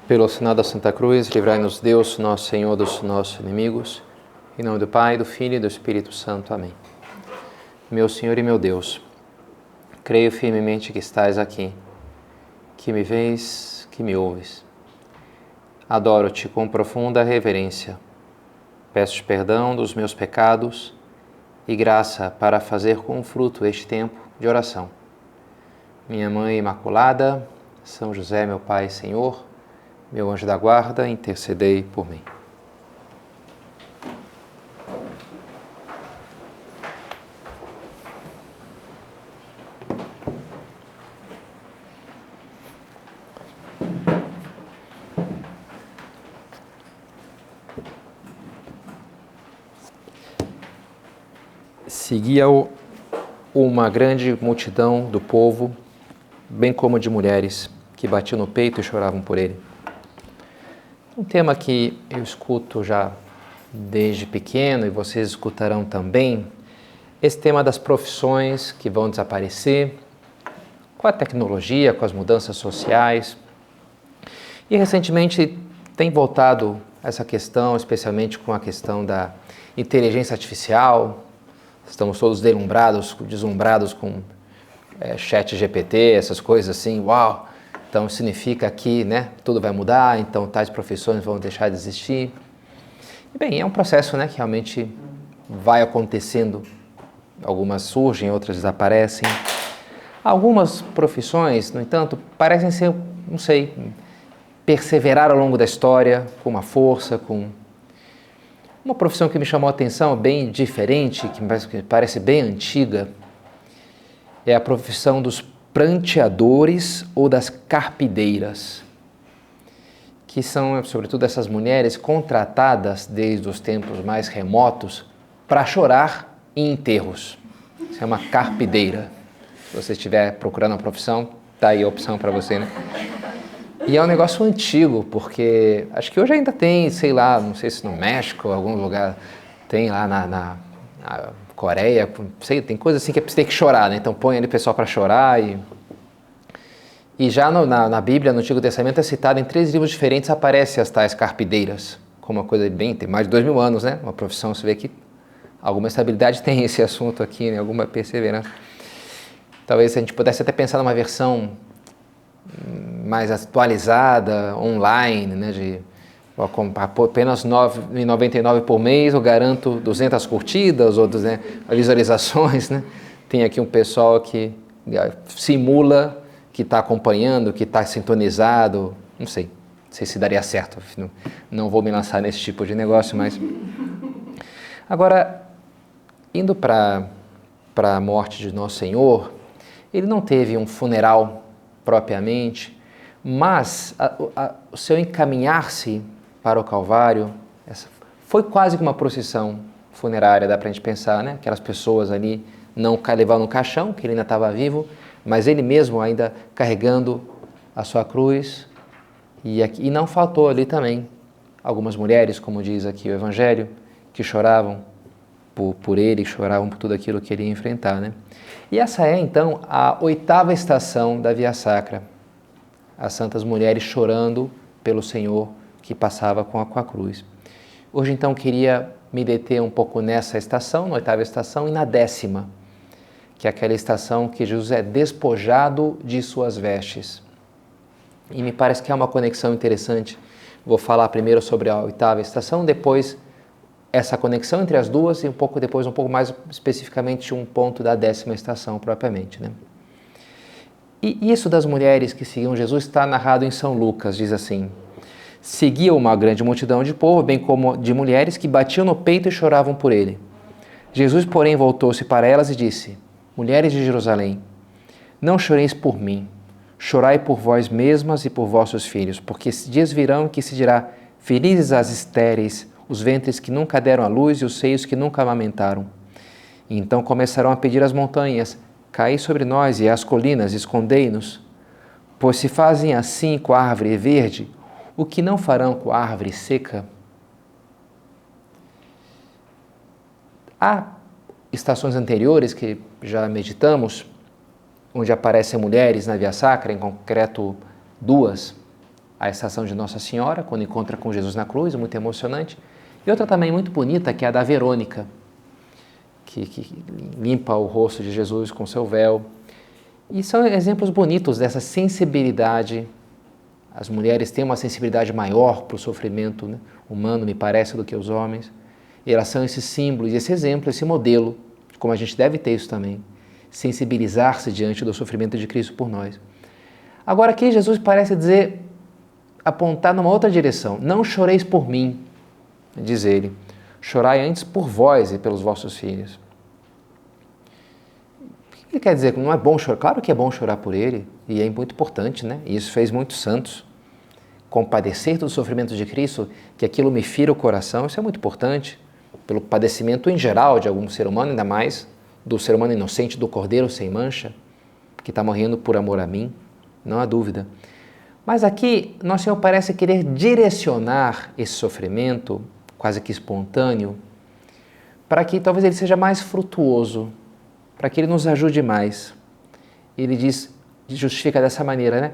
Pelo sinal da Santa Cruz, livrai-nos Deus, nosso Senhor, dos nossos inimigos. Em nome do Pai, do Filho e do Espírito Santo. Amém. Meu Senhor e meu Deus, creio firmemente que estás aqui, que me vês, que me ouves. Adoro-te com profunda reverência. Peço-te perdão dos meus pecados e graça para fazer com fruto este tempo de oração. Minha Mãe Imaculada, São José, meu Pai e Senhor, meu anjo da guarda, intercedei por mim. Seguia-o uma grande multidão do povo, bem como de mulheres, que batiam no peito e choravam por ele. Um tema que eu escuto já desde pequeno, e vocês escutarão também, esse tema das profissões que vão desaparecer, com a tecnologia, com as mudanças sociais. E recentemente tem voltado essa questão, especialmente com a questão da inteligência artificial. Estamos todos deslumbrados com chat GPT, essas coisas assim, uau! Então significa que tudo vai mudar, então tais profissões vão deixar de existir. E, bem, é um processo que realmente vai acontecendo. Algumas surgem, outras desaparecem. Algumas profissões, no entanto, parecem ser, perseverar ao longo da história com uma força, com uma profissão que me chamou a atenção, bem diferente, que me parece bem antiga, é a profissão dos pranteadores ou das carpideiras, que são, sobretudo, essas mulheres contratadas desde os tempos mais remotos para chorar em enterros. Isso é uma carpideira. Se você estiver procurando uma profissão, está aí a opção para você, E é um negócio antigo, porque acho que hoje ainda tem, não sei se no México, algum lugar, tem lá na Coreia, tem coisa assim que você tem que chorar, Então põe ali o pessoal para chorar e já na Bíblia, no Antigo Testamento, é citado em 3 livros diferentes, aparecem as tais carpideiras, como uma coisa tem mais de 2000 anos, Uma profissão, você vê que alguma estabilidade tem esse assunto aqui, Alguma perseverança. Talvez a gente pudesse até pensar numa versão mais atualizada, online, de apenas R$ 9,99 por mês, eu garanto 200 curtidas ou visualizações, Tem aqui um pessoal que simula que está acompanhando, que está sintonizado, não sei se daria certo, não vou me lançar nesse tipo de negócio, mas... Agora, indo para a morte de Nosso Senhor, ele não teve um funeral propriamente, mas o seu encaminhar-se para o Calvário foi quase que uma procissão funerária, dá para a gente pensar, Aquelas pessoas ali não levando um caixão, que ele ainda estava vivo, mas ele mesmo ainda carregando a sua cruz, e não faltou ali também algumas mulheres, como diz aqui o Evangelho, que choravam por ele, que choravam por tudo aquilo que ele ia enfrentar, E essa é, então, a 8ª estação da Via Sacra, as santas mulheres chorando pelo Senhor que passava com a cruz. Hoje, então, queria me deter um pouco nessa estação, na 8ª estação, e na 10ª, que é aquela estação que Jesus é despojado de suas vestes. E me parece que é uma conexão interessante. Vou falar primeiro sobre a 8ª estação, depois essa conexão entre as duas e depois um pouco mais especificamente um ponto da 10ª estação propriamente, E isso das mulheres que seguiam Jesus está narrado em São Lucas, diz assim: seguia uma grande multidão de povo, bem como de mulheres que batiam no peito e choravam por ele. Jesus, porém, voltou-se para elas e disse: mulheres de Jerusalém, não choreis por mim, chorai por vós mesmas e por vossos filhos, porque dias virão que se dirá: felizes as estéreis, os ventres que nunca deram à luz e os seios que nunca amamentaram. E então começarão a pedir às montanhas: caí sobre nós, e às colinas, escondei-nos. Pois se fazem assim com a árvore verde, o que não farão com a árvore seca? Há estações anteriores que já meditamos, onde aparecem mulheres na Via Sacra, em concreto 2, a estação de Nossa Senhora, quando encontra com Jesus na cruz, muito emocionante. E outra também muito bonita, que é a da Verônica, que limpa o rosto de Jesus com seu véu. E são exemplos bonitos dessa sensibilidade. As mulheres têm uma sensibilidade maior para o sofrimento, né, humano, me parece, do que os homens. E elas são esses símbolos, esse exemplo, esse modelo, como a gente deve ter isso também, sensibilizar-se diante do sofrimento de Cristo por nós. Agora aqui Jesus parece dizer, apontar numa outra direção. Não choreis por mim, diz ele. Chorai antes por vós e pelos vossos filhos. O que ele quer dizer? Não é bom chorar? Claro que é bom chorar por ele, e é muito importante, né? E isso fez muitos santos. Compadecer do sofrimento de Cristo, que aquilo me fira o coração, isso é muito importante. Pelo padecimento em geral de algum ser humano, ainda mais do ser humano inocente, do Cordeiro sem mancha, que está morrendo por amor a mim, não há dúvida. Mas aqui, Nosso Senhor parece querer direcionar esse sofrimento, quase que espontâneo, para que talvez ele seja mais frutuoso, para que ele nos ajude mais. Ele diz, justifica dessa maneira, né?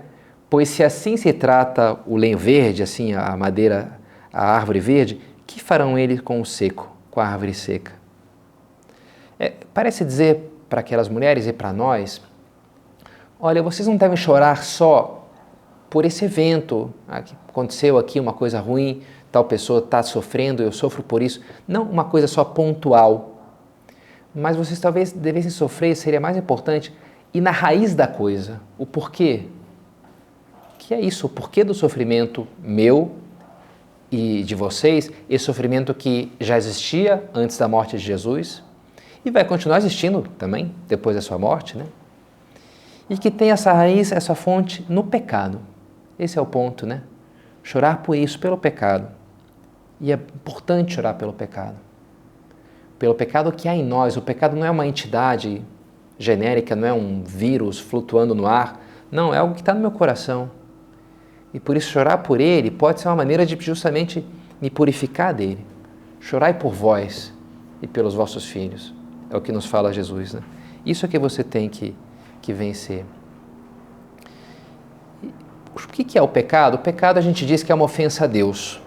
Pois se assim se trata o lenho verde, assim a madeira, a árvore verde, que farão eles com o seco, com a árvore seca? Parece dizer para aquelas mulheres e para nós, olha, vocês não devem chorar só por esse evento, que aconteceu aqui uma coisa ruim, tal pessoa está sofrendo, eu sofro por isso. Não uma coisa só pontual, mas vocês talvez devessem sofrer, seria mais importante, ir na raiz da coisa, o porquê. Que é isso, o porquê do sofrimento meu e de vocês, esse sofrimento que já existia antes da morte de Jesus e vai continuar existindo também depois da sua morte, né? E que tem essa raiz, essa fonte no pecado. Esse é o ponto, né? Chorar por isso, pelo pecado. E é importante chorar pelo pecado. Pelo pecado que há em nós. O pecado não é uma entidade genérica, não é um vírus flutuando no ar. Não, é algo que está no meu coração. E por isso chorar por ele pode ser uma maneira de justamente me purificar dele. Chorai por vós e pelos vossos filhos. É o que nos fala Jesus, né? Isso é que você tem que vencer. O que é o pecado? O pecado a gente diz que é uma ofensa a Deus.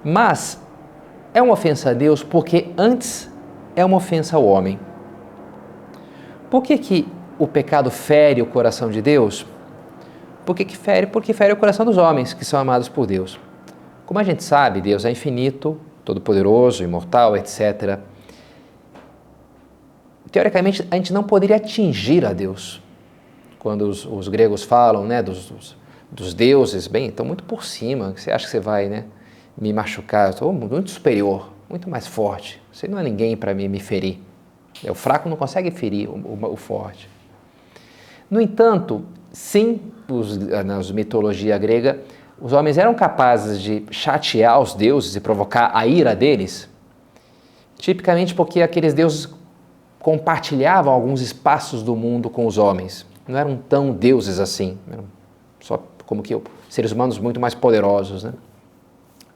Mas é uma ofensa a Deus porque antes é uma ofensa ao homem. Por que o pecado fere o coração de Deus? Por que fere? Porque fere o coração dos homens que são amados por Deus. Como a gente sabe, Deus é infinito, todo-poderoso, imortal, etc. Teoricamente, a gente não poderia atingir a Deus. Quando os gregos falam, né, dos deuses, bem, estão muito por cima. Você acha que você vai, né, me machucar? Eu estou muito superior, muito mais forte. Você não é ninguém para me ferir. O fraco não consegue ferir o forte. No entanto, sim, na mitologia grega, os homens eram capazes de chatear os deuses e provocar a ira deles, tipicamente porque aqueles deuses compartilhavam alguns espaços do mundo com os homens. Não eram tão deuses assim, eram só como que seres humanos muito mais poderosos, né?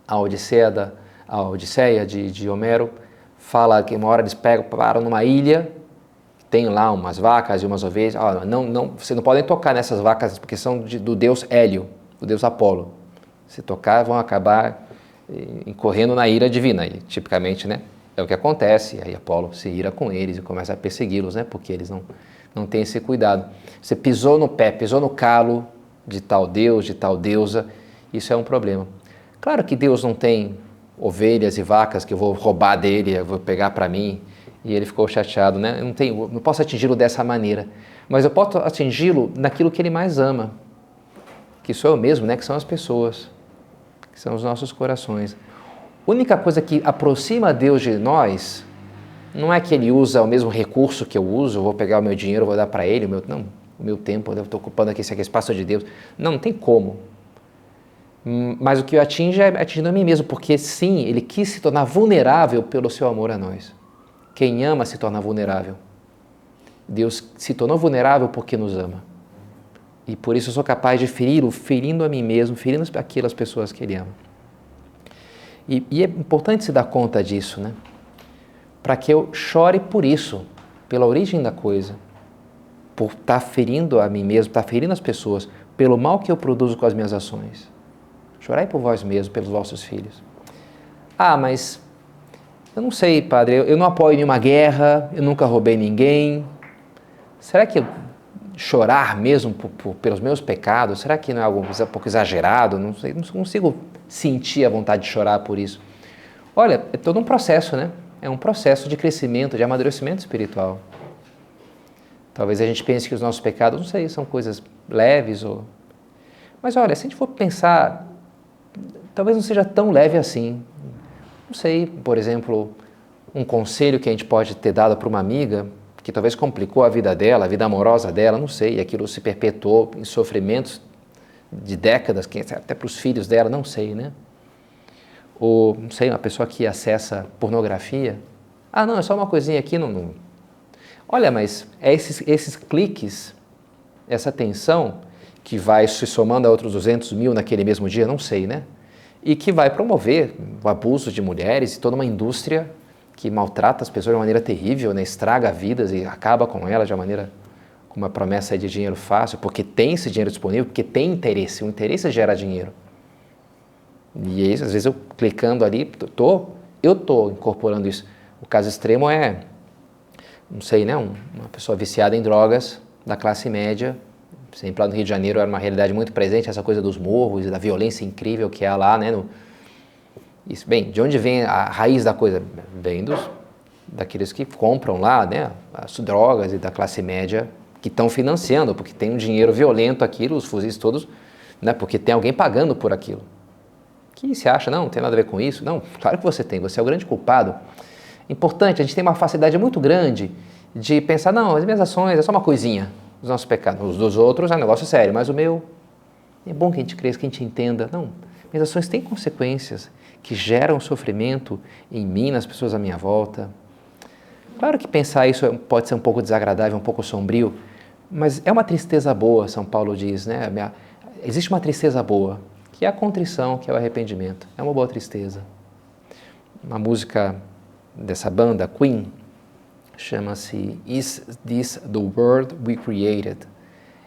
A Odisseia de Homero fala que uma hora eles param numa ilha, tem lá umas vacas e umas ovelhas. Vocês não podem tocar nessas vacas porque são do deus Hélio, do deus Apolo. Se tocar, vão acabar incorrendo na ira divina. E, tipicamente, né, é o que acontece. Aí Apolo se ira com eles e começa a persegui-los, né, porque eles não têm esse cuidado. Você pisou no pé, pisou no calo de tal deus, de tal deusa, isso é um problema. Claro que Deus não tem ovelhas e vacas que eu vou roubar dele, eu vou pegar para mim, e ele ficou chateado, né? Eu não posso atingi-lo dessa maneira, mas eu posso atingi-lo naquilo que ele mais ama, que sou eu mesmo, né? Que são as pessoas, que são os nossos corações. A única coisa que aproxima Deus de nós não é que ele usa o mesmo recurso que eu uso, eu vou pegar o meu dinheiro, vou dar para ele, o meu tempo, eu estou ocupando aqui esse espaço de Deus. Não tem como. Mas o que eu atinge é atingindo a mim mesmo, porque sim, ele quis se tornar vulnerável pelo seu amor a nós. Quem ama se torna vulnerável. Deus se tornou vulnerável porque nos ama. E por isso eu sou capaz de feri-lo, ferindo a mim mesmo, ferindo aquelas pessoas que ele ama. E é importante se dar conta disso, né? Para que eu chore por isso, pela origem da coisa, por estar ferindo a mim mesmo, estar ferindo as pessoas, pelo mal que eu produzo com as minhas ações. Chorai por vós mesmos, pelos vossos filhos. Ah, mas eu não sei, padre, eu não apoio nenhuma guerra, eu nunca roubei ninguém. Será que chorar mesmo pelos meus pecados, será que não é algo um pouco exagerado? Não sei, não consigo sentir a vontade de chorar por isso. Olha, é todo um processo, né? É um processo de crescimento, de amadurecimento espiritual. Talvez a gente pense que os nossos pecados, não sei, são coisas leves ou... Mas olha, se a gente for pensar, talvez não seja tão leve assim. Não sei, por exemplo, um conselho que a gente pode ter dado para uma amiga que talvez complicou a vida dela, a vida amorosa dela, não sei, e aquilo se perpetuou em sofrimentos de décadas, até para os filhos dela, não sei, né? Ou, não sei, uma pessoa que acessa pornografia, ah, não, é só uma coisinha aqui, não... Olha, mas é esses cliques, essa tensão que vai se somando a outros 200 mil naquele mesmo dia, não sei, né? E que vai promover o abuso de mulheres e toda uma indústria que maltrata as pessoas de uma maneira terrível, né? Estraga vidas e acaba com elas de uma maneira, com uma promessa de dinheiro fácil, porque tem esse dinheiro disponível, porque tem interesse, o interesse gera dinheiro. E aí, às vezes eu clicando ali, eu estou incorporando isso. O caso extremo é, não sei, né? Uma pessoa viciada em drogas, da classe média, sempre lá no Rio de Janeiro era uma realidade muito presente, essa coisa dos morros e da violência incrível que há lá, né? Isso, bem, de onde vem a raiz da coisa? Vem daqueles que compram lá, né, as drogas e da classe média que estão financiando, porque tem um dinheiro violento aquilo, os fuzis todos, né, porque tem alguém pagando por aquilo. Que se acha, não tem nada a ver com isso? Não, claro que você tem, você é o grande culpado. Importante, a gente tem uma facilidade muito grande de pensar, não, as minhas ações é só uma coisinha, os nossos pecados, os dos outros é um negócio sério, mas o meu, é bom que a gente cresça, que a gente entenda, não, minhas ações têm consequências que geram sofrimento em mim, nas pessoas à minha volta. Claro que pensar isso pode ser um pouco desagradável, um pouco sombrio, mas é uma tristeza boa, São Paulo diz, né? Existe uma tristeza boa, que é a contrição, que é o arrependimento. É uma boa tristeza. Uma música dessa banda, Queen, chama-se Is This the World We Created?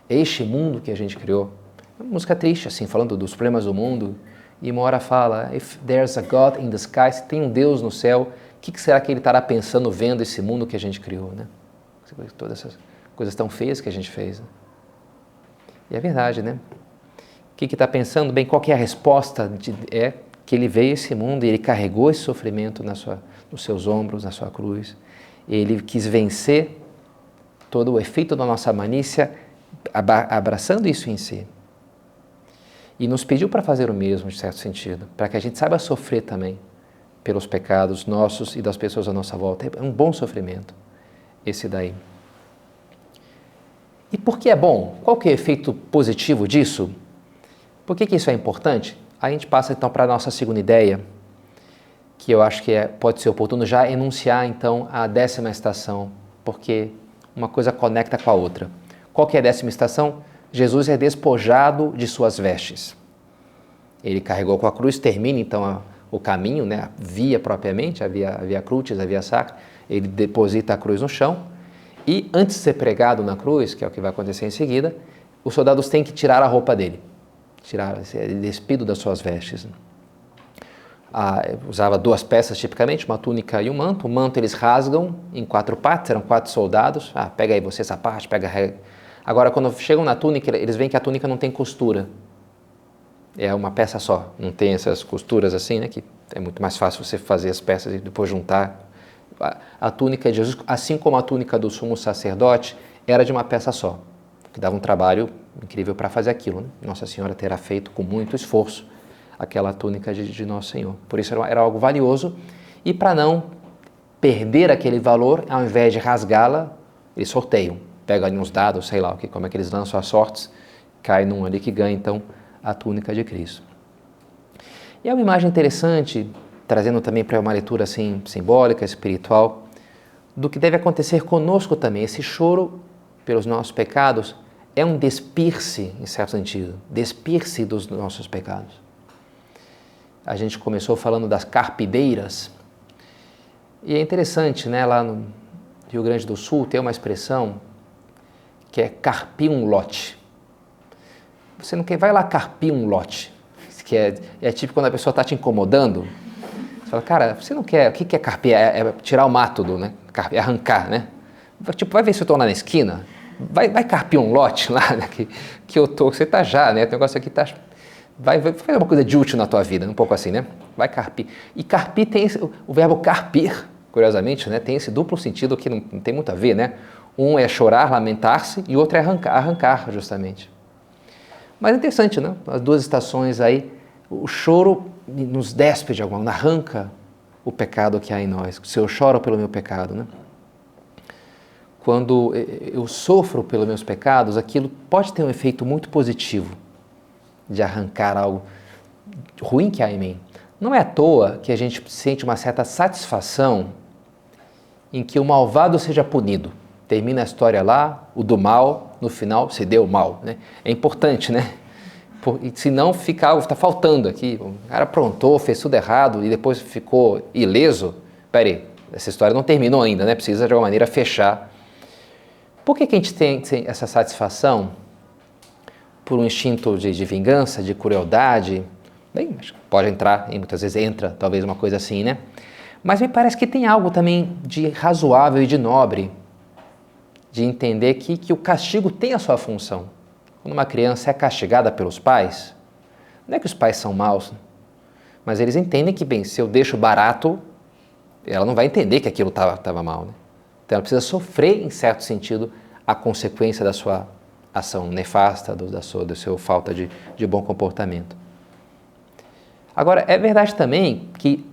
Este mundo que a gente criou. É uma música triste, assim, falando dos problemas do mundo. E uma hora fala, if there's a God in the sky, se tem um Deus no céu, o que será que ele estará pensando vendo esse mundo que a gente criou, né? Todas essas coisas tão feias que a gente fez. Né? E é verdade, né? O que está pensando? Bem, qual que é a resposta? É que ele veio a esse mundo e ele carregou esse sofrimento nos seus ombros, na sua cruz. Ele quis vencer todo o efeito da nossa malícia, abraçando isso em si. E nos pediu para fazer o mesmo, de certo sentido, para que a gente saiba sofrer também pelos pecados nossos e das pessoas à nossa volta. É um bom sofrimento, esse daí. E por que é bom? Qual que é o efeito positivo disso? Por que isso é importante? Aí a gente passa então para a nossa segunda ideia, que eu acho que pode ser oportuno já enunciar então a 10ª estação, porque uma coisa conecta com a outra. Qual que é a 10ª estação? Jesus é despojado de suas vestes. Ele carregou com a cruz, termina então o caminho, né, a via propriamente, a via crucis, a via sacra. Ele deposita a cruz no chão e antes de ser pregado na cruz, que é o que vai acontecer em seguida, os soldados têm que tirar a roupa dele, ele despido das suas vestes. Usava 2 peças tipicamente, uma túnica e um manto. O manto eles rasgam em 4 partes, eram 4 soldados. Pega aí você essa parte, pega... Agora, quando chegam na túnica, eles veem que a túnica não tem costura. É uma peça só, não tem essas costuras assim, né? Que é muito mais fácil você fazer as peças e depois juntar. A túnica de Jesus, assim como a túnica do sumo sacerdote, era de uma peça só, que dava um trabalho incrível para fazer aquilo. Né? Nossa Senhora terá feito com muito esforço aquela túnica de Nosso Senhor. Por isso era algo valioso e para não perder aquele valor, ao invés de rasgá-la, eles sorteiam. Pega ali uns dados, sei lá, como é que eles lançam as sortes, cai num ali que ganha então a túnica de Cristo. E é uma imagem interessante, trazendo também para uma leitura assim simbólica, espiritual, do que deve acontecer conosco também. Esse choro pelos nossos pecados é um despir-se, em certo sentido, despir-se dos nossos pecados. A gente começou falando das carpideiras, e é interessante, né, lá no Rio Grande do Sul tem uma expressão que é carpir um lote. você não quer, vai lá carpir um lote, que é tipo quando a pessoa está te incomodando, você fala, cara, você não quer, o que é carpir? É tirar o mato né? É arrancar, né? Tipo, vai ver se eu estou lá na esquina, vai carpir um lote lá, né? que eu tô, você tá já, né? O negócio aqui tá, vai fazer uma coisa de útil na tua vida, um pouco assim, né? Vai carpir. E carpir tem o verbo carpir, curiosamente, né? Tem esse duplo sentido que não tem muito a ver, né? Um é chorar, lamentar-se, e o outro é arrancar, justamente. Mas é interessante, né? As duas estações aí, o choro nos despe de alguma maneira, arranca o pecado que há em nós. Se eu choro pelo meu pecado, né? Quando eu sofro pelos meus pecados, aquilo pode ter um efeito muito positivo de arrancar algo ruim que há em mim. Não é à toa que a gente sente uma certa satisfação em que o malvado seja punido. Termina a história lá, o do mal, no final se deu mal, né? É importante, né? Se não fica algo, está faltando aqui. O cara aprontou, fez tudo errado e depois ficou ileso. Peraí, essa história não terminou ainda, né? Precisa de alguma maneira fechar. Por que a gente tem essa satisfação? Por um instinto de vingança, de crueldade? Bem, pode entrar, e muitas vezes entra, talvez uma coisa assim, né? Mas me parece que tem algo também de razoável e de nobre, de entender que o castigo tem a sua função. Quando uma criança é castigada pelos pais, não é que os pais são maus, mas eles entendem que, bem, se eu deixo barato, ela não vai entender que aquilo estava mal, né? Então ela precisa sofrer, em certo sentido, a consequência da sua ação nefasta, do seu falta de bom comportamento. Agora, é verdade também que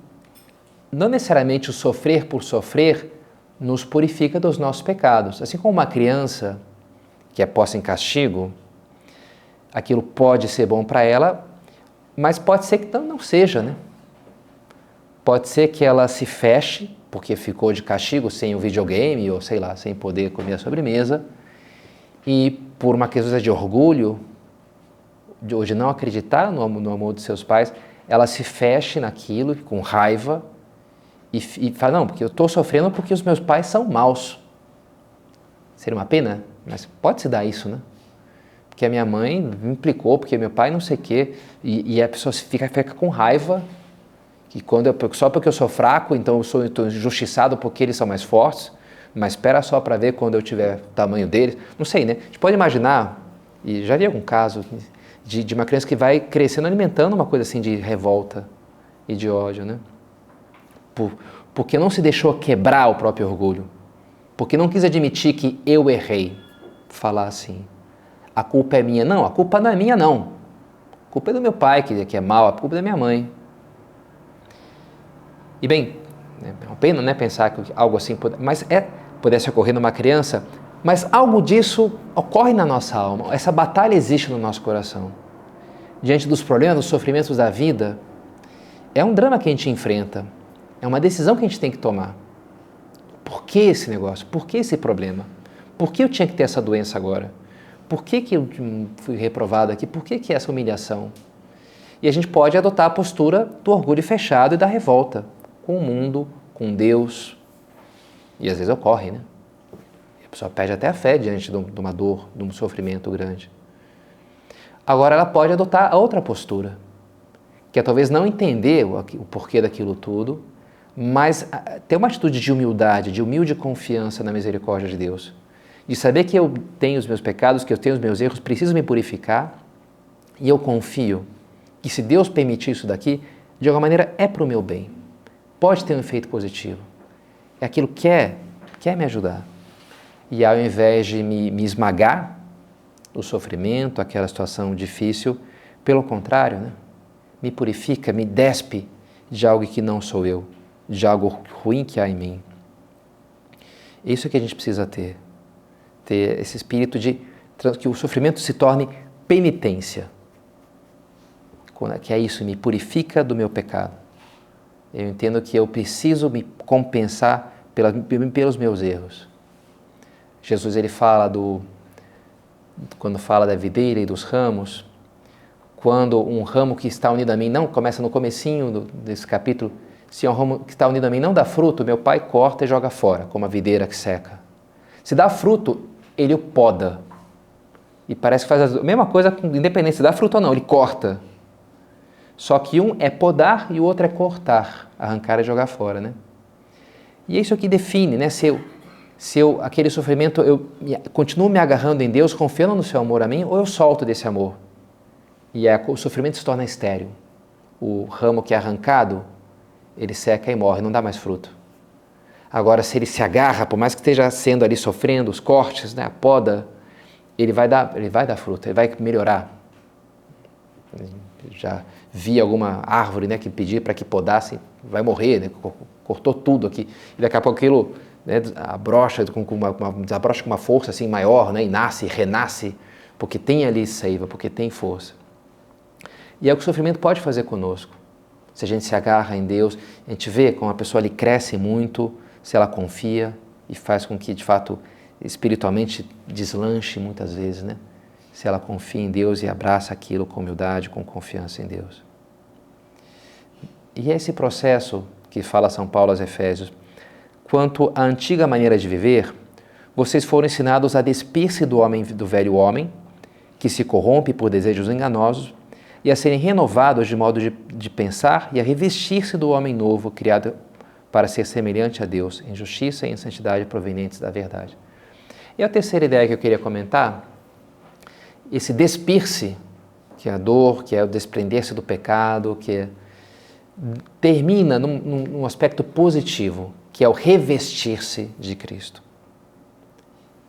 não necessariamente o sofrer por sofrer nos purifica dos nossos pecados. Assim como uma criança que é posta em castigo, aquilo pode ser bom para ela, mas pode ser que não seja, né? Pode ser que ela se feche, porque ficou de castigo sem o videogame, ou sei lá, sem poder comer a sobremesa, e por uma questão de orgulho, de não acreditar no amor dos seus pais, ela se feche naquilo com raiva e fala, não, porque eu estou sofrendo porque os meus pais são maus. Seria uma pena, mas pode se dar isso, né? Porque a minha mãe me implicou, porque meu pai não sei o quê, e a pessoa fica com raiva, que só porque eu sou fraco, então eu sou injustiçado porque eles são mais fortes, mas espera só para ver quando eu tiver o tamanho deles. Não sei, né? A gente pode imaginar, e já vi algum caso, de uma criança que vai crescendo alimentando uma coisa assim de revolta e de ódio, né? Porque não se deixou quebrar o próprio orgulho, porque não quis admitir que eu errei, falar assim, a culpa é minha. Não, a culpa não é minha, não. A culpa é do meu pai, que é mau, a culpa é da minha mãe. E bem, é uma pena, né, pensar que algo assim pudesse ocorrer numa criança, mas algo disso ocorre na nossa alma, essa batalha existe no nosso coração. Diante dos problemas, dos sofrimentos da vida, é um drama que a gente enfrenta, é uma decisão que a gente tem que tomar. Por que esse negócio? Por que esse problema? Por que eu tinha que ter essa doença agora? Por que eu fui reprovado aqui? Por que essa humilhação? E a gente pode adotar a postura do orgulho fechado e da revolta com o mundo, com Deus. E às vezes ocorre, né? A pessoa perde até a fé diante de uma dor, de um sofrimento grande. Agora ela pode adotar a outra postura, que é talvez não entender o porquê daquilo tudo, mas ter uma atitude de humildade, de humilde confiança na misericórdia de Deus. De saber que eu tenho os meus pecados, que eu tenho os meus erros, preciso me purificar, e eu confio que se Deus permitir isso daqui, de alguma maneira é para o meu bem. Pode ter um efeito positivo. É aquilo que quer me ajudar. E ao invés de me esmagar o sofrimento, aquela situação difícil, pelo contrário, né? Me purifica, me despe de algo que não sou eu, de algo ruim que há em mim. Isso é que a gente precisa ter esse espírito de que o sofrimento se torne penitência, que é isso, me purifica do meu pecado. Eu entendo que eu preciso me compensar pelos meus erros. Jesus, ele fala quando fala da videira e dos ramos, quando um ramo que está unido a mim, não, começa no comecinho desse capítulo, se é um ramo que está unido a mim não dá fruto, meu pai corta e joga fora, como a videira que seca. Se dá fruto, ele o poda. e parece que faz a mesma coisa com independência da fruta ou não, ele corta. Só que um é podar e o outro é cortar, arrancar e jogar fora, né? E é isso que define, né? Se eu aquele sofrimento, eu continuo me agarrando em Deus, confiando no seu amor a mim, ou eu solto desse amor. E o sofrimento se torna estéril. O ramo que é arrancado, ele seca e morre, não dá mais fruto. Agora, se ele se agarra, por mais que esteja sendo ali sofrendo os cortes, né, a poda, ele vai dar fruto, ele vai melhorar. Já vi alguma árvore, né, que pedia para que podasse, vai morrer, né, cortou tudo aqui. E daqui a pouco aquilo, né, desabrocha com uma força assim maior, né, e nasce, renasce, porque tem ali seiva, porque tem força. E é o que o sofrimento pode fazer conosco. Se a gente se agarra em Deus, a gente vê como a pessoa ali cresce muito, se ela confia e faz com que, de fato, espiritualmente deslanche muitas vezes, né? Se ela confia em Deus e abraça aquilo com humildade, com confiança em Deus. E é esse processo que fala São Paulo aos Efésios. Quanto à antiga maneira de viver, vocês foram ensinados a despir-se do velho homem, que se corrompe por desejos enganosos, e a serem renovados de modo de pensar e a revestir-se do homem novo, criado para ser semelhante a Deus, em justiça e em santidade provenientes da verdade. E a terceira ideia que eu queria comentar, esse despir-se, que é a dor, que é o desprender-se do pecado, termina num aspecto positivo, que é o revestir-se de Cristo.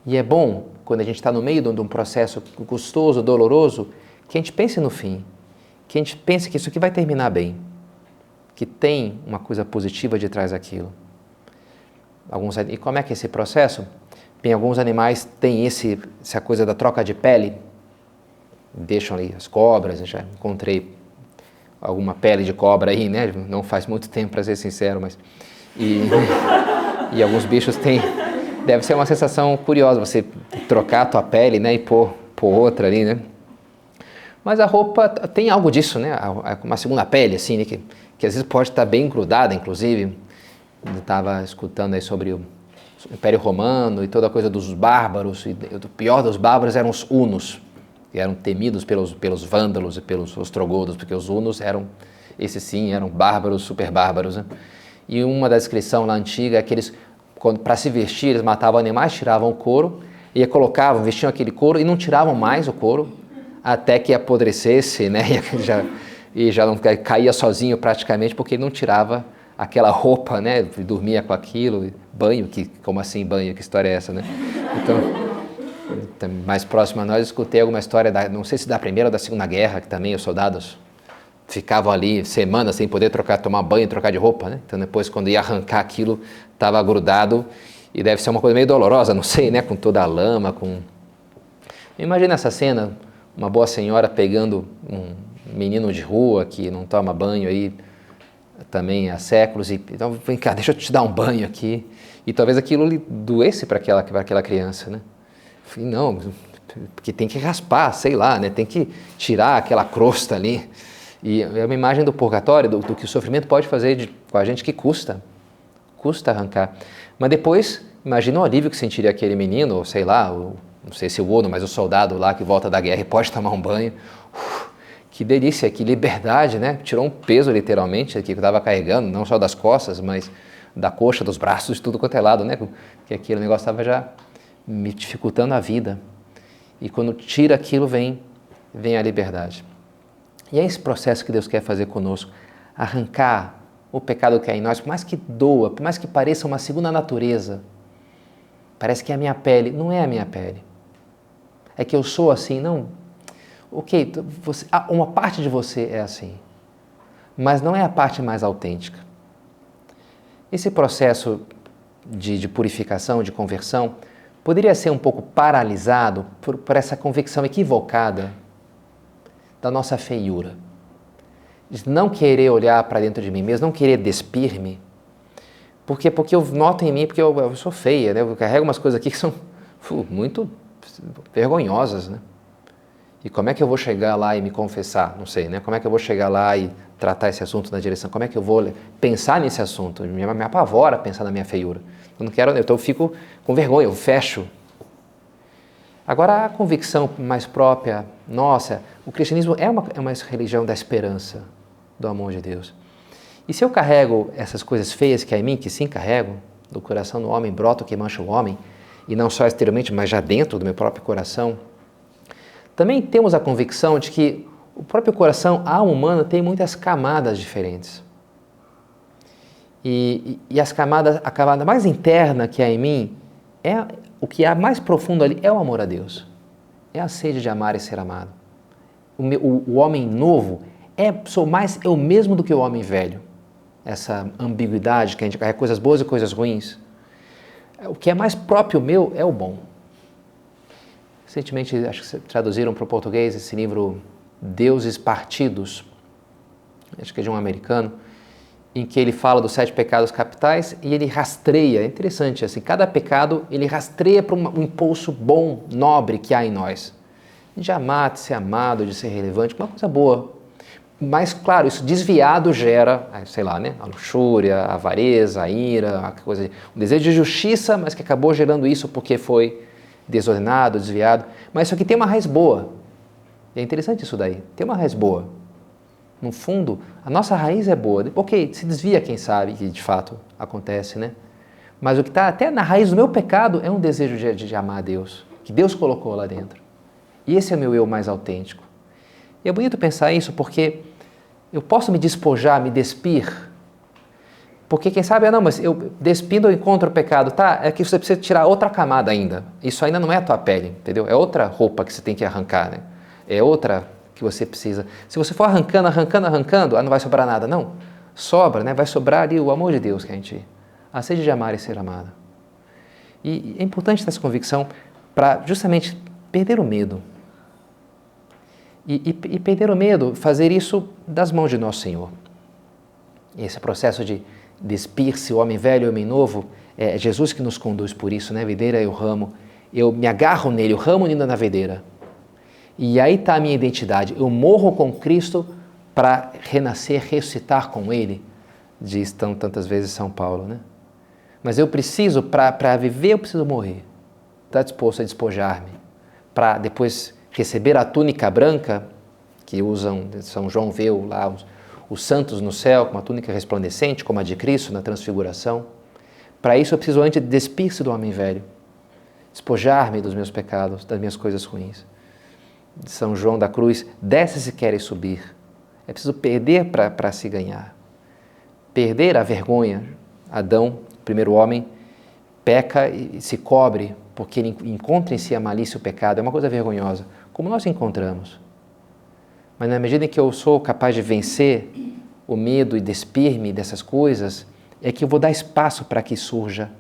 E é bom, quando a gente está no meio de um processo custoso, doloroso, que a gente pense no fim, que a gente pense que isso aqui vai terminar bem, que tem uma coisa positiva de trás daquilo. E como é que é esse processo? Bem, alguns animais têm essa coisa da troca de pele, deixam ali as cobras, eu já encontrei alguma pele de cobra aí, né? Não faz muito tempo, para ser sincero, mas... E alguns bichos têm... Deve ser uma sensação curiosa, você trocar a tua pele, né? E pôr outra ali, né? Mas a roupa tem algo disso, né? Uma segunda pele, assim, né? Que às vezes pode estar bem grudada, inclusive. Eu estava escutando aí sobre o Império Romano e toda a coisa dos bárbaros. E o pior dos bárbaros eram os hunos, que eram temidos pelos vândalos e pelos ostrogodos, porque os hunos esses sim, eram bárbaros, super bárbaros, né? E uma da descrição lá antiga é que eles, para se vestir, eles matavam animais, tiravam o couro, e vestiam aquele couro e não tiravam mais o couro, até que apodrecesse, né? E já não caía sozinho praticamente, porque ele não tirava aquela roupa, né? Dormia com aquilo, banho, como assim banho? Que história é essa, né? Então, mais próximo a nós, eu escutei alguma história, não sei se da Primeira ou da Segunda Guerra, que também os soldados ficavam ali semanas sem poder tomar banho e trocar de roupa, né? Então depois, quando ia arrancar aquilo, estava grudado, e deve ser uma coisa meio dolorosa, não sei, né? Com toda a lama, Imagina essa cena, uma boa senhora pegando um menino de rua que não toma banho aí também há séculos, então vem cá, deixa eu te dar um banho aqui, e talvez aquilo lhe doesse para aquela criança, né? Falei, não, porque tem que raspar, sei lá, né? Tem que tirar aquela crosta ali, e é uma imagem do purgatório, do que o sofrimento pode fazer com a gente, que custa arrancar, mas depois, imagina o alívio que sentiria aquele menino, ou sei lá, não sei se o Uno, mas o soldado lá que volta da guerra e pode tomar um banho. Que delícia, que liberdade, né? Tirou um peso literalmente que eu estava carregando, não só das costas, mas da coxa, dos braços, de tudo quanto é lado, né? Que aquele negócio estava já me dificultando a vida. E quando tira aquilo, vem a liberdade. E é esse processo que Deus quer fazer conosco, arrancar o pecado que é em nós, por mais que doa, por mais que pareça uma segunda natureza, parece que é a minha pele, não é a minha pele. É que eu sou assim, não. Ok, uma parte de você é assim, mas não é a parte mais autêntica. Esse processo de purificação, de conversão, poderia ser um pouco paralisado por essa convicção equivocada da nossa feiura. De não querer olhar para dentro de mim mesmo, não querer despir-me. Porque eu noto em mim, porque eu sou feia, né? Eu carrego umas coisas aqui que são muito vergonhosas, né? E como é que eu vou chegar lá e me confessar? Não sei, né? Como é que eu vou chegar lá e tratar esse assunto na direção? Como é que eu vou pensar nesse assunto? Me apavora pensar na minha feiura. Eu não quero, então eu fico com vergonha, eu fecho. Agora, a convicção mais própria, nossa, o cristianismo é uma religião da esperança, do amor de Deus. E se eu carrego essas coisas feias que há em mim, que sim carrego, do coração do homem brota o que mancha o homem, e não só exteriormente, mas já dentro do meu próprio coração, também temos a convicção de que o próprio coração, a alma humana, tem muitas camadas diferentes. E a camada mais interna que há em mim, o que há mais profundo ali é o amor a Deus. É a sede de amar e ser amado. O homem novo sou mais eu mesmo do que o homem velho. Essa ambiguidade que a gente carrega, coisas boas e coisas ruins. O que é mais próprio meu é o bom. Recentemente, acho que traduziram para o português esse livro Deuses Partidos, acho que é de um americano, em que ele fala dos 7 pecados capitais e ele rastreia, é interessante, assim, cada pecado ele rastreia para um impulso bom, nobre que há em nós. De amar, de ser amado, de ser relevante, uma coisa boa. Mas, claro, isso desviado gera, sei lá, né, a luxúria, a avareza, a ira, um desejo de justiça, mas que acabou gerando isso porque foi desordenado, desviado. Mas isso aqui tem uma raiz boa. E é interessante isso daí, tem uma raiz boa. No fundo, a nossa raiz é boa. Ok, se desvia, quem sabe, que de fato acontece, né? Mas o que está até na raiz do meu pecado é um desejo de amar a Deus, que Deus colocou lá dentro. E esse é o meu eu mais autêntico. E é bonito pensar isso porque eu posso me despojar, me despir, porque quem sabe, não, mas eu despindo eu encontro o pecado, tá? É que você precisa tirar outra camada ainda. Isso ainda não é a tua pele, entendeu? É outra roupa que você tem que arrancar, né? É outra que você precisa. Se você for arrancando, não vai sobrar nada, não. Sobra, né? Vai sobrar ali o amor de Deus que a gente... A sede de amar e ser amado. E é importante ter essa convicção para justamente perder o medo. E perder o medo, fazer isso das mãos de Nosso Senhor. Esse processo de despir-se o homem velho e o homem novo, é Jesus que nos conduz por isso, né? Videira e o ramo. Eu me agarro nele, o ramo ainda na videira. E aí está a minha identidade. Eu morro com Cristo para renascer, ressuscitar com Ele, diz tantas vezes São Paulo, né? Mas eu preciso, para viver, eu preciso morrer. Está disposto a despojar-me, para depois receber a túnica branca, que usam, São João vê lá os santos no céu, com uma túnica resplandecente, como a de Cristo na transfiguração. Para isso eu preciso antes despir-se do homem velho, despojar-me dos meus pecados, das minhas coisas ruins. De São João da Cruz, desce se queres subir. É preciso perder para se ganhar. Perder a vergonha. Adão, o primeiro homem, peca e se cobre porque ele encontra em si a malícia e o pecado. É uma coisa vergonhosa, como nós encontramos. Mas na medida em que eu sou capaz de vencer o medo e despir-me dessas coisas, é que eu vou dar espaço para que surja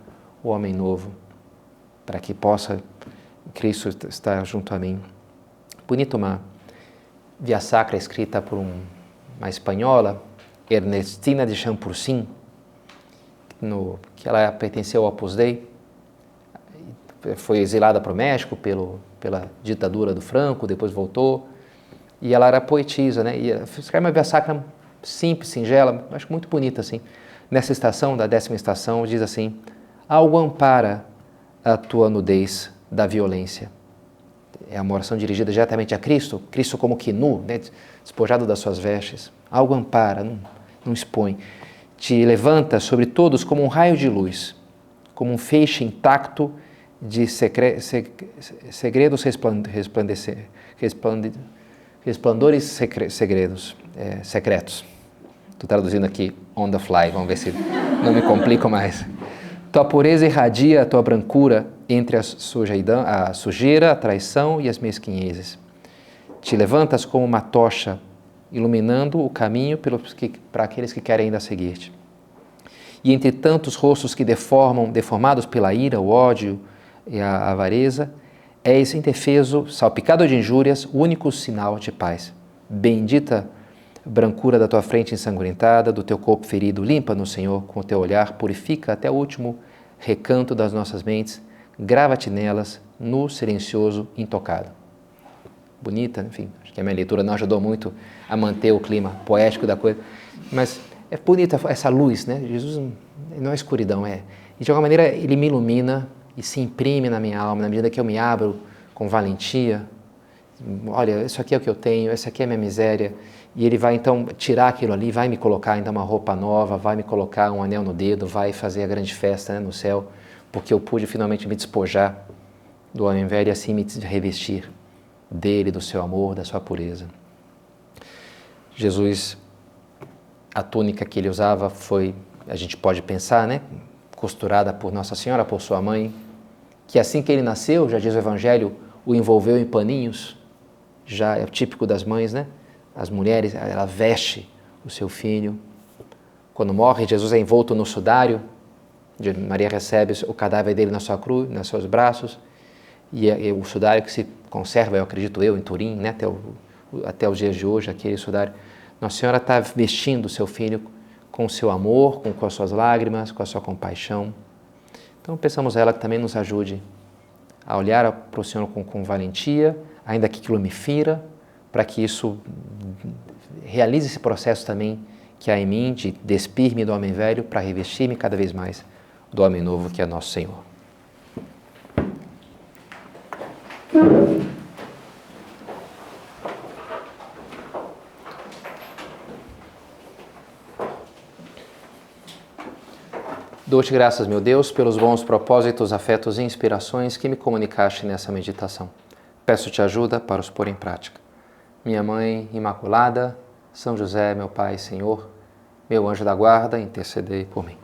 o homem novo, para que possa Cristo estar junto a mim. Bonito uma via sacra escrita por uma espanhola, Ernestina de Champursin, que ela pertenceu ao Opus Dei, foi exilada para o México pela ditadura do Franco, depois voltou, e ela era poetisa, né? E escreve uma via sacra simples, singela, acho muito bonita assim. Nessa estação, da 10ª estação, diz assim: algo ampara a tua nudez da violência. É uma oração dirigida diretamente a Cristo, Cristo como que nu, né? Despojado das suas vestes. Algo ampara, não expõe. Te levanta sobre todos como um raio de luz, como um feixe intacto de segredos resplandores secretos. Estou traduzindo aqui on the fly, vamos ver se não me complico mais. Tua pureza irradia a tua brancura entre a sujeira, a traição e as mesquinhezes. Te levantas como uma tocha, iluminando o caminho para aqueles que querem ainda seguir-te. E entre tantos rostos que deformados pela ira, o ódio e a avareza, és indefeso, salpicado de injúrias, o único sinal de paz. Bendita brancura da tua frente ensanguentada, do teu corpo ferido, limpa-nos, Senhor, com o teu olhar, purifica até o último recanto das nossas mentes, grava-te nelas, no silencioso, intocado. Bonita, enfim, acho que a minha leitura não ajudou muito a manter o clima poético da coisa, mas é bonita essa luz, né? Jesus não é escuridão, e de alguma maneira ele me ilumina e se imprime na minha alma, na medida que eu me abro com valentia. Olha, isso aqui é o que eu tenho, essa aqui é a minha miséria. E ele vai então tirar aquilo ali, vai me colocar então uma roupa nova, vai me colocar um anel no dedo, vai fazer a grande festa, né, no céu, porque eu pude finalmente me despojar do homem velho e assim me revestir dele, do seu amor, da sua pureza. Jesus, a túnica que ele usava foi, a gente pode pensar, né, costurada por Nossa Senhora, por sua mãe, que assim que ele nasceu, já diz o Evangelho, o envolveu em paninhos, já é típico das mães, né? As mulheres, ela veste o seu filho. Quando morre, Jesus é envolto no sudário, Maria recebe o cadáver dele na sua cruz, nos seus braços, e o sudário que se conserva, eu acredito em Turim, né? Até os dias de hoje, aquele sudário. Nossa Senhora está vestindo o seu filho com o seu amor, com as suas lágrimas, com a sua compaixão. Então, pensamos ela que também nos ajude a olhar para o Senhor com valentia, ainda que aquilo me fira, para que isso realize esse processo também que há em mim de despir-me do homem velho para revestir-me cada vez mais do homem novo que é nosso Senhor. Dou-te graças, meu Deus, pelos bons propósitos, afetos e inspirações que me comunicaste nessa meditação. Peço-te ajuda para os pôr em prática. Minha Mãe Imaculada, São José, meu Pai e Senhor, meu anjo da guarda, intercedei por mim.